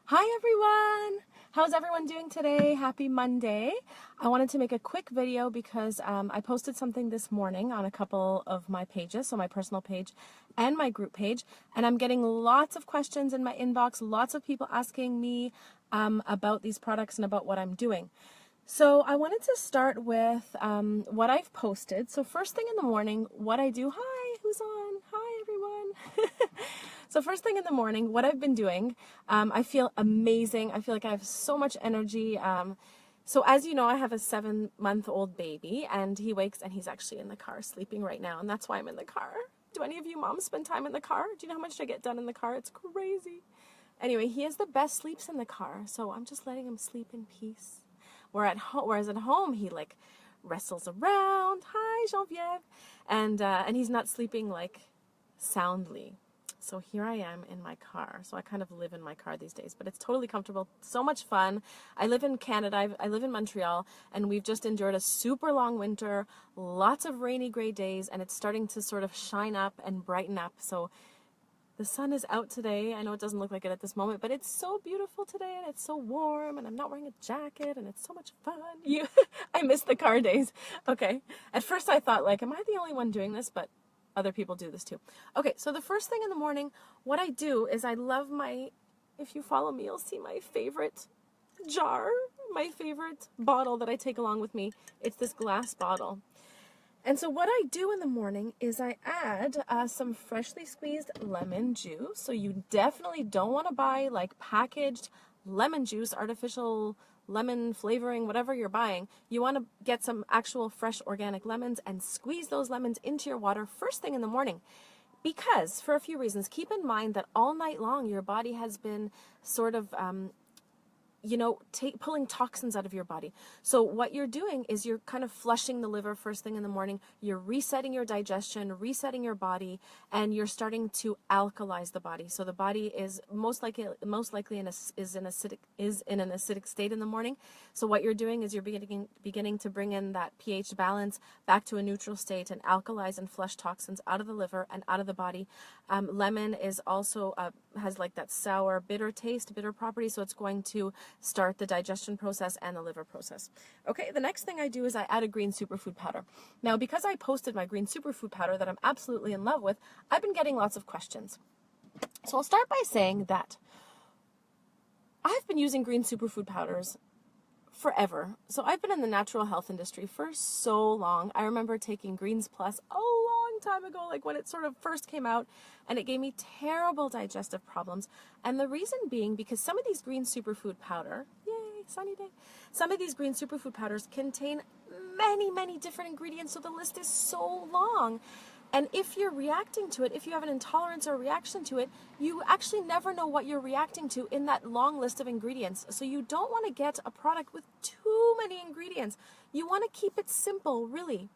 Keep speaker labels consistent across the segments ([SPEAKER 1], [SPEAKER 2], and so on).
[SPEAKER 1] Hi everyone! How's everyone doing today? Happy Monday. I wanted to make a quick video because I posted something this morning on a couple of my pages, so my personal page and my group page, and I'm getting lots of questions in my inbox, lots of people asking me about these products and about what I'm doing. So I wanted to start with what I've posted. So first thing in the morning, what I do, hi, who's on? Hi everyone. So first thing in the morning, what I've been doing, I feel amazing. I feel like I have so much energy. So as you know, I have a 7-month-old baby and he wakes and he's actually in the car sleeping right now. And that's why I'm in the car. Do any of you moms spend time in the car? Do you know how much I get done in the car? It's crazy. Anyway, he has the best sleeps in the car. So I'm just letting him sleep in peace. Whereas at home, he like wrestles around. Hi, Geneviève. And he's not sleeping like soundly. So here I am in my car. So I kind of live in my car these days, but it's totally comfortable. So much fun. I live in Canada. I live in Montreal, and we've just endured a super long winter, lots of rainy gray days, and it's starting to sort of shine up and brighten up. So the sun is out today. I know it doesn't look like it at this moment, but it's so beautiful today, and it's so warm, and I'm not wearing a jacket, and it's so much fun. I miss the car days. Okay. At first I thought, like, am I the only one doing this? But other people do this too. Okay, so the first thing in the morning, what I do is I love if you follow me, you'll see my favorite jar, my favorite bottle that I take along with me. It's this glass bottle. And so what I do in the morning is I add some freshly squeezed lemon juice. So you definitely don't want to buy like packaged lemon juice, artificial lemon flavoring, whatever you're buying. You want to get some actual fresh organic lemons and squeeze those lemons into your water first thing in the morning. Because, for a few reasons, keep in mind that all night long your body has been sort of pulling toxins out of your body. So what you're doing is you're kind of flushing the liver first thing in the morning. You're resetting your digestion, resetting your body, and you're starting to alkalize the body. So the body is most likely in an acidic state in the morning. So what you're doing is you're beginning to bring in that pH balance back to a neutral state and alkalize and flush toxins out of the liver and out of the body. Lemon is also has like that sour, bitter taste, bitter property. So it's going to start the digestion process and the liver process. Okay, the next thing I do is I add a green superfood powder. Now, because I posted my green superfood powder that I'm absolutely in love with, I've been getting lots of questions. So I'll start by saying that I've been using green superfood powders forever. So I've been in the natural health industry for so long. I remember taking Greens Plus a long time ago, like when it sort of first came out, and it gave me terrible digestive problems. And the reason being because some of these green superfood powder, yay, sunny day, some of these green superfood powders contain many, many different ingredients, so the list is so long. And if you're reacting to it, if you have an intolerance or reaction to it, you actually never know what you're reacting to in that long list of ingredients. So you don't want to get a product with too many ingredients. You want to keep it simple, really.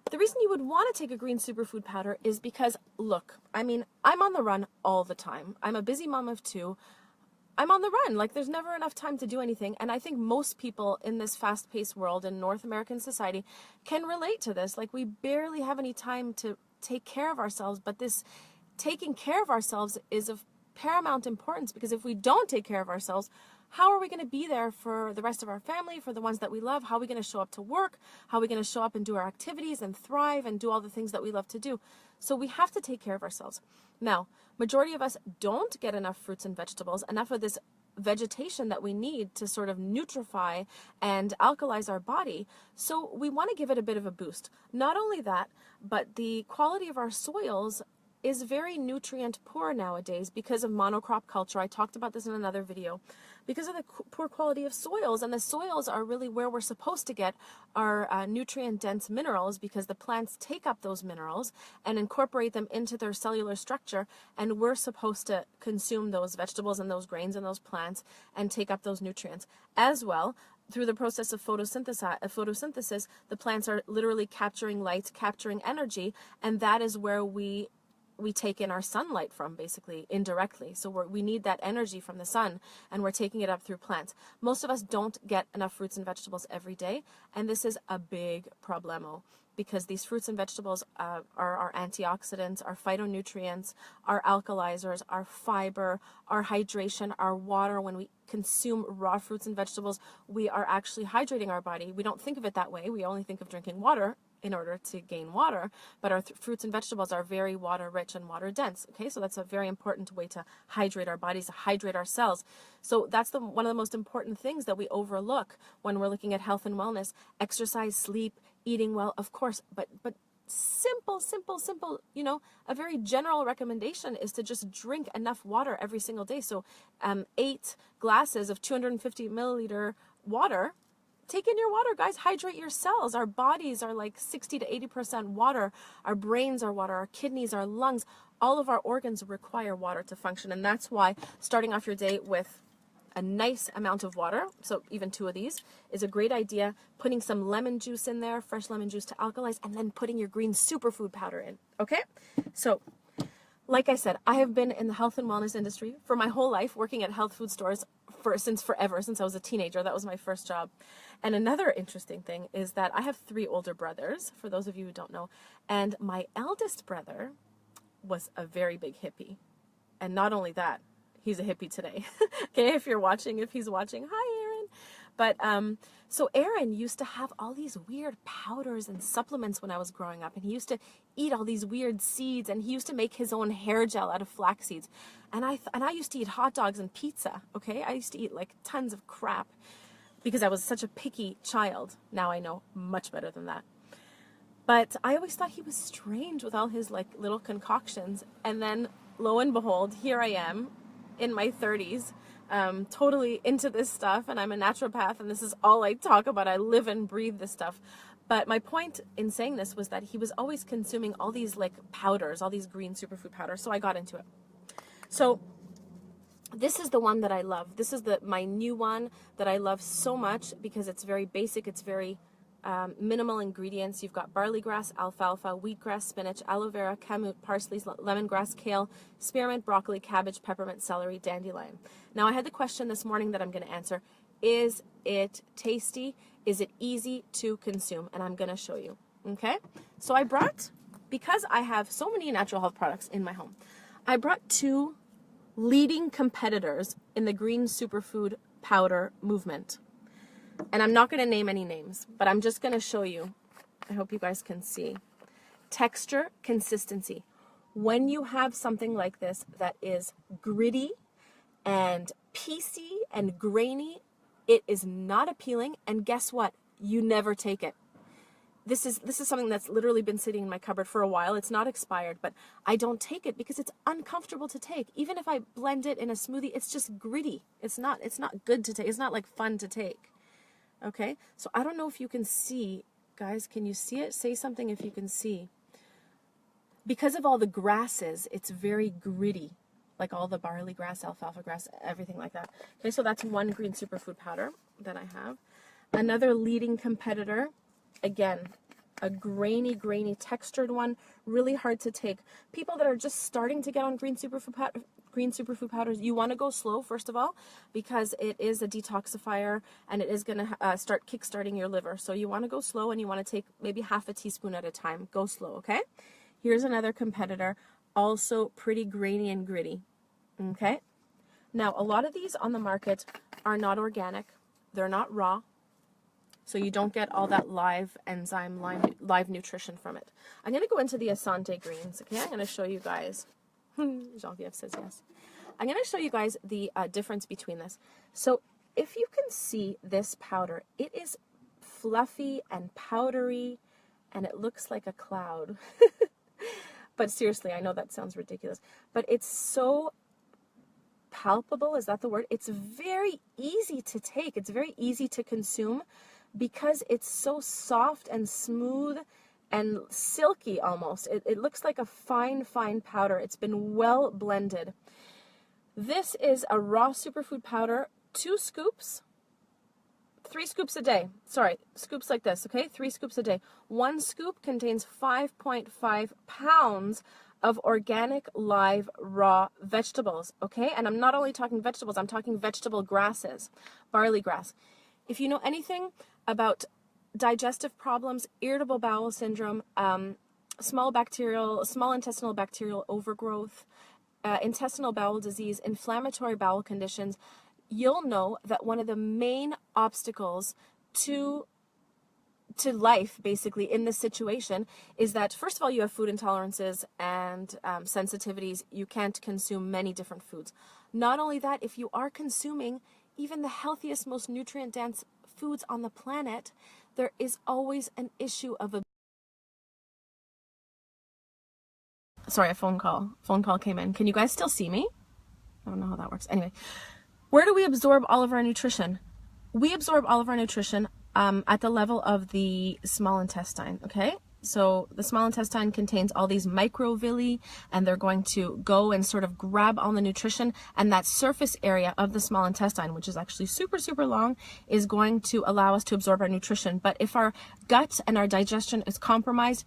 [SPEAKER 1] The reason you would want to take a green superfood powder is because, look, I mean, I'm on the run all the time. I'm a busy mom of 2. I'm on the run. Like, there's never enough time to do anything. And I think most people in this fast-paced world in North American society can relate to this. Like, we barely have any time to take care of ourselves, but this taking care of ourselves is of paramount importance, because if we don't take care of ourselves, how are we going to be there for the rest of our family, for the ones that we love? How are we going to show up to work? How are we going to show up and do our activities and thrive and do all the things that we love to do? So we have to take care of ourselves. Now, majority of us don't get enough fruits and vegetables, enough of this vegetation that we need to sort of nutrify and alkalize our body. So we want to give it a bit of a boost. Not only that, but the quality of our soils is very nutrient poor nowadays because of monocrop culture. I talked about this in another video. Because of the poor quality of soils, and the soils are really where we're supposed to get our nutrient-dense minerals, because the plants take up those minerals and incorporate them into their cellular structure, and we're supposed to consume those vegetables and those grains and those plants and take up those nutrients. As well, through the process of photosynthesis, the plants are literally capturing light, capturing energy, and that is where we take in our sunlight from, basically, indirectly. So we need that energy from the sun, and we're taking it up through plants. Most of us don't get enough fruits and vegetables every day, and this is a big problemo, because these fruits and vegetables are our antioxidants, our phytonutrients, our alkalizers, our fiber, our hydration, our water. When we consume raw fruits and vegetables, we are actually hydrating our body. We don't think of it that way. We only think of drinking water in order to gain water, but our fruits and vegetables are very water rich and water dense. Okay, so that's a very important way to hydrate our bodies, to hydrate our cells. So that's one of the most important things that we overlook when we're looking at health and wellness. Exercise, sleep, eating well, of course, but simple, you know, a very general recommendation is to just drink enough water every single day. So 8 glasses of 250 milliliter water. Take in your water, guys. Hydrate your cells. Our bodies are like 60 to 80% water. Our brains are water. Our kidneys, our lungs, all of our organs require water to function. And that's why starting off your day with a nice amount of water, so even 2 of these, is a great idea. Putting some lemon juice in there, fresh lemon juice to alkalize, and then putting your green superfood powder in. Okay? So, like I said, I have been in the health and wellness industry for my whole life, working at health food stores since forever, since I was a teenager. That was my first job. And another interesting thing is that I have 3 older brothers, for those of you who don't know, and my eldest brother was a very big hippie. And not only that, he's a hippie today. Okay, if he's watching, hi Aaron. But so Aaron used to have all these weird powders and supplements when I was growing up, and he used to eat all these weird seeds, and he used to make his own hair gel out of flax seeds. And I used to eat hot dogs and pizza. Okay, I used to eat like tons of crap because I was such a picky child. Now I know much better than that. But I always thought he was strange with all his like little concoctions. And then lo and behold, here I am in my 30s, totally into this stuff, and I'm a naturopath, and this is all I talk about. I live and breathe this stuff. But my point in saying this was that he was always consuming all these like powders, all these green superfood powders, so I got into it. So this is the one that I love. This is my new one that I love so much because it's very basic. It's very minimal ingredients. You've got barley grass, alfalfa, wheatgrass, spinach, aloe vera, kamut, parsley, lemongrass, kale, spearmint, broccoli, cabbage, peppermint, celery, dandelion. Now I had the question this morning that I'm going to answer. Is it tasty? Is it easy to consume? And I'm going to show you. Okay? So because I have so many natural health products in my home, I brought 2 leading competitors in the green superfood powder movement. And I'm not going to name any names, but I'm just going to show you. I hope you guys can see. Texture, consistency. When you have something like this that is gritty and piecey and grainy, it is not appealing. And guess what? You never take it. This is something that's literally been sitting in my cupboard for a while. It's not expired, but I don't take it because it's uncomfortable to take. Even if I blend it in a smoothie, it's just gritty. It's not good to take. It's not like fun to take. Okay? So I don't know if you can see. Guys, can you see it? Say something if you can see. Because of all the grasses, it's very gritty. Like all the barley grass, alfalfa grass, everything like that. Okay, so that's one green superfood powder that I have. Another leading competitor, again, a grainy, textured one, really hard to take. People that are just starting to get on green superfood powders, you want to go slow, first of all, because it is a detoxifier and it is going to start kickstarting your liver. So you want to go slow and you want to take maybe half a teaspoon at a time. Go slow, okay? Here's another competitor, also pretty grainy and gritty, okay? Now, a lot of these on the market are not organic. They're not raw. So you don't get all that live enzyme, live nutrition from it. I'm going to go into the Asante greens, okay? I'm going to show you guys. Jean-Pierre says yes. I'm going to show you guys the difference between this. So if you can see this powder, it is fluffy and powdery, and it looks like a cloud. But seriously, I know that sounds ridiculous, but it's so palpable. Is that the word? It's very easy to take. It's very easy to consume because it's so soft and smooth and silky almost. It looks like a fine powder. It's been well blended. This is a raw superfood powder, 2 scoops, 3 scoops a day. Sorry, scoops like this, okay? 3 scoops a day. 1 scoop contains 5.5 pounds of organic live raw vegetables, okay? And I'm not only talking vegetables, I'm talking vegetable grasses, barley grass. If you know anything about digestive problems, irritable bowel syndrome, small intestinal bacterial overgrowth, intestinal bowel disease, inflammatory bowel conditions, you'll know that one of the main obstacles to life, basically, in this situation is that, first of all, you have food intolerances and sensitivities. You can't consume many different foods. Not only that, if you are consuming even the healthiest, most nutrient-dense foods on the planet, there is always an issue of Sorry, a phone call came in. Can you guys still see me? I don't know how that works. Anyway, where do we absorb all of our nutrition? We absorb all of our nutrition at the level of the small intestine, okay? So the small intestine contains all these microvilli, and they're going to go and sort of grab all the nutrition, and that surface area of the small intestine, which is actually super, super long, is going to allow us to absorb our nutrition. But if our gut and our digestion is compromised,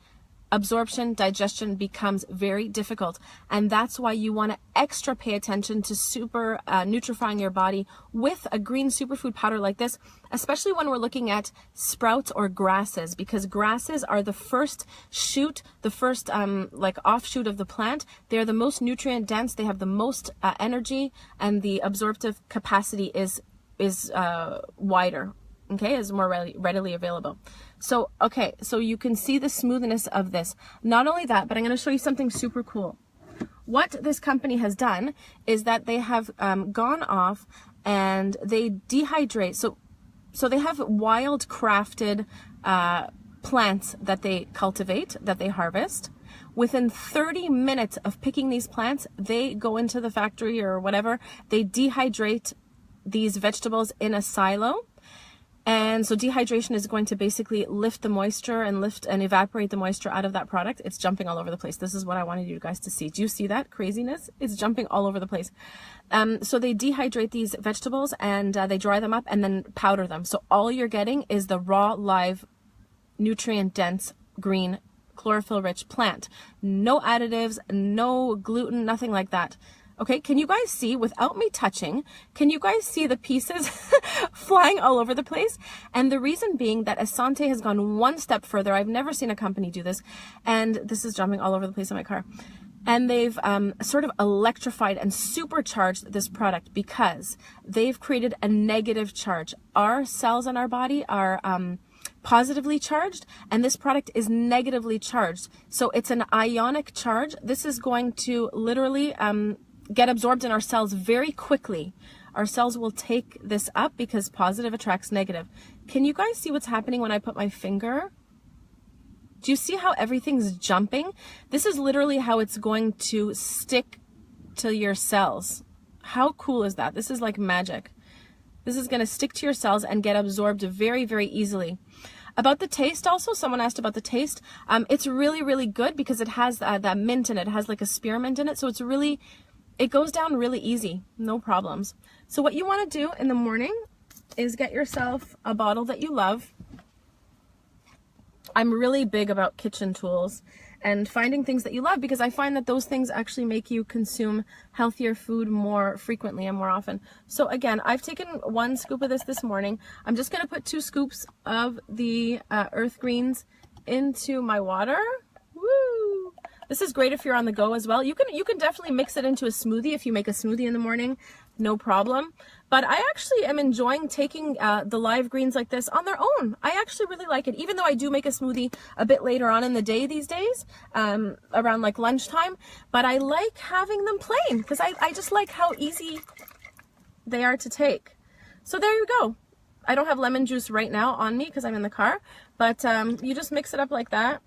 [SPEAKER 1] absorption, digestion becomes very difficult. And that's why you want to extra pay attention to super nutrifying your body with a green superfood powder like this, especially when we're looking at sprouts or grasses, because grasses are the first shoot, the first like offshoot of the plant. They're the most nutrient dense, they have the most energy, and the absorptive capacity is wider, okay, is more readily available. So, okay, so you can see the smoothness of this. Not only that, but I'm going to show you something super cool. What this company has done is that they have gone off and they dehydrate. So they have wild crafted plants that they cultivate, that they harvest. Within 30 minutes of picking these plants, they go into the factory or whatever. They dehydrate these vegetables in a silo. And so dehydration is going to basically lift the moisture and evaporate the moisture out of that product. It's jumping all over the place. This is what I wanted you guys to see. Do you see that craziness? It's jumping all over the place. So they dehydrate these vegetables and they dry them up and then powder them. So all you're getting is the raw, live, nutrient-dense, green, chlorophyll-rich plant. No additives, no gluten, nothing like that. Okay, can you guys see, without me touching, can you guys see the pieces flying all over the place? And the reason being that Asante has gone one step further. I've never seen a company do this. And this is jumping all over the place in my car. And they've sort of electrified and supercharged this product because they've created a negative charge. Our cells in our body are positively charged, and this product is negatively charged. So it's an ionic charge. This is going to literally get absorbed in our cells very quickly. Our cells will take this up because positive attracts negative. Can you guys see what's happening when I put my finger? Do you see how everything's jumping? This is literally how it's going to stick to your cells. How cool is that? This is like magic. This is going to stick to your cells and get absorbed very, very easily. About the taste also, someone asked about the taste. It's really, really good because it has that mint in it. It has like a spearmint in it. So it goes down really easy, no problems. So what you want to do in the morning is get yourself a bottle that you love. I'm really big about kitchen tools and finding things that you love because I find that those things actually make you consume healthier food more frequently and more often. So again, I've taken 1 scoop of this morning. I'm just going to put 2 scoops of the earth greens into my water. Woo! This is great if you're on the go as well. You can definitely mix it into a smoothie if you make a smoothie in the morning, no problem. But I actually am enjoying taking the live greens like this on their own. I actually really like it, even though I do make a smoothie a bit later on in the day these days, around like lunchtime. But I like having them plain because I just like how easy they are to take. So there you go. I don't have lemon juice right now on me because I'm in the car, but you just mix it up like that.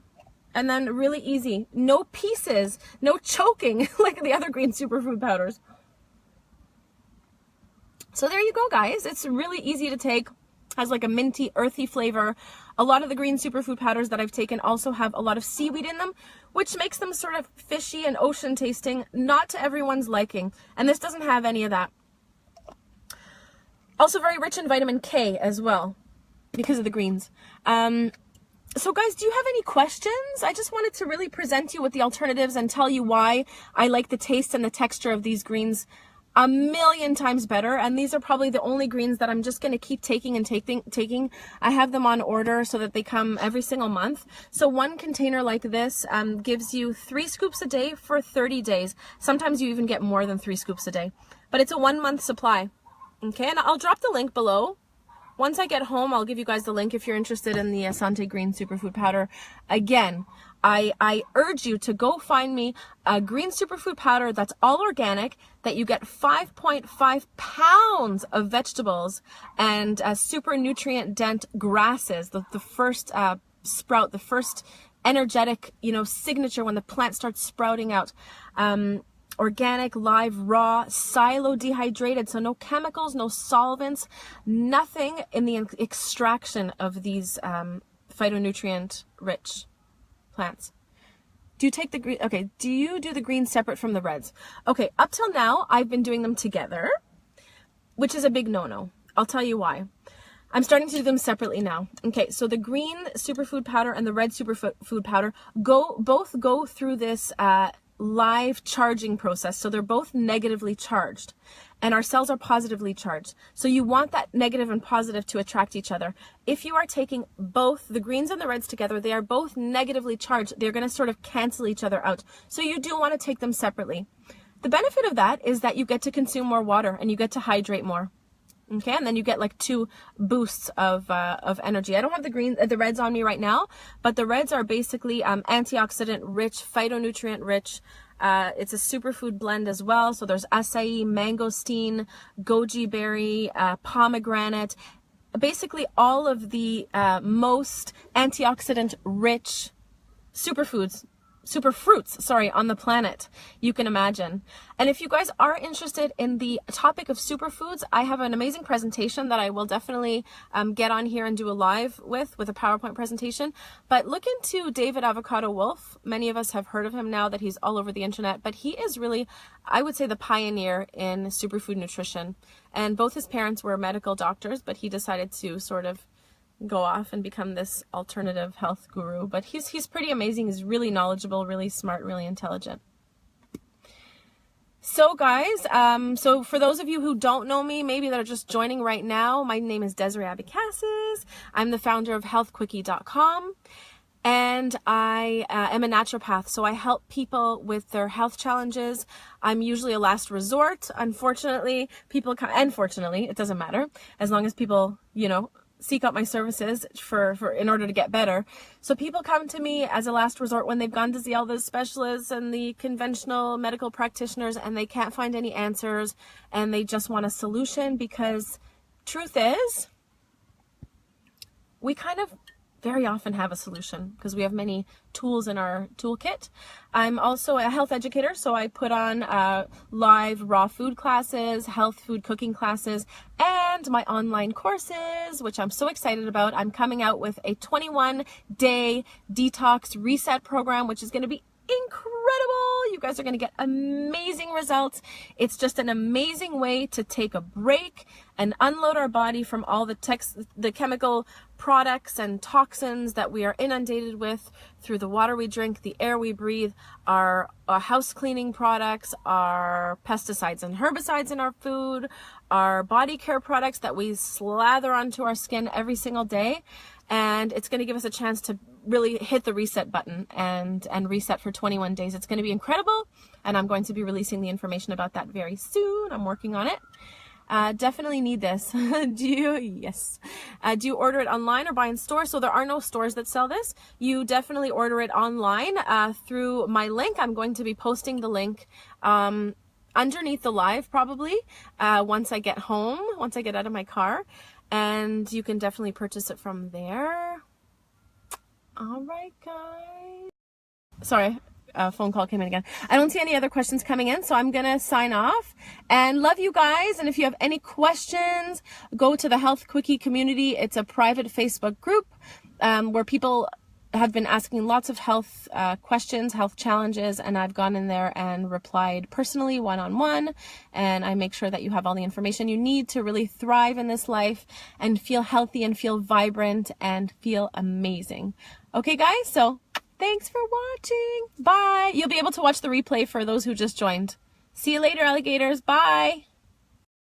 [SPEAKER 1] And then really easy, no pieces, no choking like the other green superfood powders. So there you go, guys. It's really easy to take, has like a minty, earthy flavor. A lot of the green superfood powders that I've taken also have a lot of seaweed in them, which makes them sort of fishy and ocean tasting, not to everyone's liking. And this doesn't have any of that. Also very rich in vitamin K as well, because of the greens. So guys, do you have any questions? I just wanted to really present you with the alternatives and tell you why I like the taste and the texture of these greens a million times better. And these are probably the only greens that I'm just going to keep taking and taking. I have them on order so that they come every single month. So one container like this gives you 3 scoops a day for 30 days. Sometimes you even get more than 3 scoops a day, but it's a 1 month supply. Okay. And I'll drop the link below. Once I get home, I'll give you guys the link if you're interested in the Asante Green Superfood Powder. Again, I urge you to go find me a green superfood powder that's all organic, that you get 5.5 pounds of vegetables and super nutrient dense grasses, the first sprout, the first energetic, signature when the plant starts sprouting out. Organic, live, raw, silo dehydrated, so no chemicals, no solvents, nothing in the extraction of these phytonutrient rich plants. Do you take the green? Okay, do you do the greens separate from the reds? Okay, up till now, I've been doing them together, which is a big no-no. I'll tell you why. I'm starting to do them separately now. Okay, so the green superfood powder and the red superfood powder both go through this live charging process. So they're both negatively charged and our cells are positively charged. So you want that negative and positive to attract each other. If you are taking both the greens and the reds together, they are both negatively charged. They're going to sort of cancel each other out. So you do want to take them separately. The benefit of that is that you get to consume more water and you get to hydrate more. Okay, and then you get like 2 boosts of energy. I don't have the reds on me right now, but the reds are basically antioxidant rich, phytonutrient rich. It's a superfood blend as well. So there's acai, mangosteen, goji berry, pomegranate, basically all of the most antioxidant rich superfoods. Superfruits, on the planet you can imagine. And if you guys are interested in the topic of superfoods, I have an amazing presentation that I will definitely get on here and do a live with a PowerPoint presentation. But look into David Avocado Wolf. Many of us have heard of him now that he's all over the internet, but he is really, I would say, the pioneer in superfood nutrition. And both his parents were medical doctors, but he decided to sort of go off and become this alternative health guru. But he's pretty amazing. He's really knowledgeable, really smart, really intelligent. So guys, so for those of you who don't know me, maybe that are just joining right now, my name is Desiree Abicassis. I'm the founder of healthquickie.com. And I am a naturopath, so I help people with their health challenges. I'm usually a last resort. Unfortunately, fortunately, it doesn't matter, as long as people, seek out my services in order to get better. So people come to me as a last resort when they've gone to see all the specialists and the conventional medical practitioners and they can't find any answers and they just want a solution, because truth is, we kind of very often have a solution because we have many tools in our toolkit. I'm also a health educator, so I put on live raw food classes, health food cooking classes, and my online courses, which I'm so excited about. I'm coming out with a 21-day detox reset program, which is going to be incredible. You guys are going to get amazing results. It's just an amazing way to take a break and unload our body from all the chemical products and toxins that we are inundated with through the water we drink, the air we breathe, our house cleaning products, our pesticides and herbicides in our food, our body care products that we slather onto our skin every single day. And it's going to give us a chance to really hit the reset button and reset for 21 days. It's going to be incredible, and I'm going to be releasing the information about that very soon. I'm working on it. Definitely need this. Do you order it online or buy in store? So there are no stores that sell this. You definitely order it online through my link. I'm going to be posting the link underneath the live probably once I get home, once I get out of my car. And you can definitely purchase it from there. All right, guys. Sorry, a phone call came in again. I don't see any other questions coming in, so I'm going to sign off. And love you guys. And if you have any questions, go to the Health Quickie community. It's a private Facebook group where people have been asking lots of health questions, health challenges, and I've gone in there and replied personally, one-on-one, and I make sure that you have all the information you need to really thrive in this life and feel healthy and feel vibrant and feel amazing. Okay, guys, so thanks for watching. Bye. You'll be able to watch the replay for those who just joined. See you later, alligators. Bye.